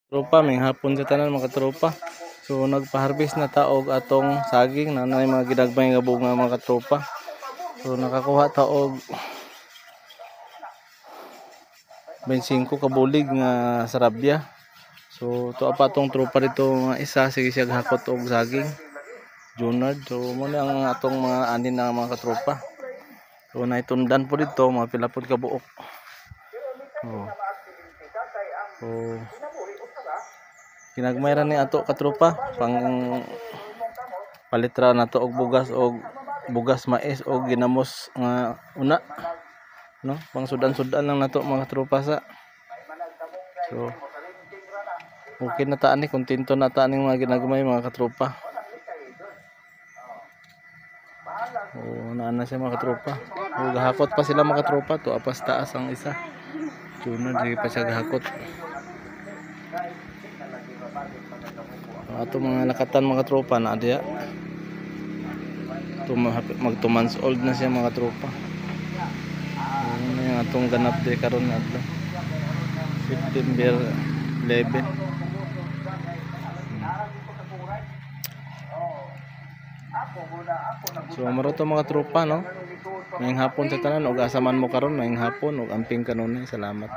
Tropa, may hapon sa tanan mga tropa. So nagpa-harvest na taog atong saging na nay mga ginagmay nga bunga mga tropa. So nakakuha taog 25 ka bulig nga sarabya. So to pa tong tropa dito mga isa sige siya hakot og saging. Junard. So mo na ang atong mga anin na mga katropa. So naitundan po dito mga pilapod ka buok. So kinagmayran ni ato katropa pang palitra na to og bugas mais og ginamos nga una no pang sudan-sudan lang nato mga tropa sa. So okay na taan ni kontento na taan ning mga ginagmay mga katropa. Naan na siya mga katropa. Gahakot pa sila mga katropa to apas taas ang isa. Sunod di pa siya gahakot. Ato mga nakatan mga tropa na diya. Mag 2 months old na siya mga tropa. Ano yung atong ganap di karon na adlaw. September 11. So maro to mga tropa no. Ngayong hapon sa tanan og asaman mo karon ngayong hapon og amping kanunay. Salamat.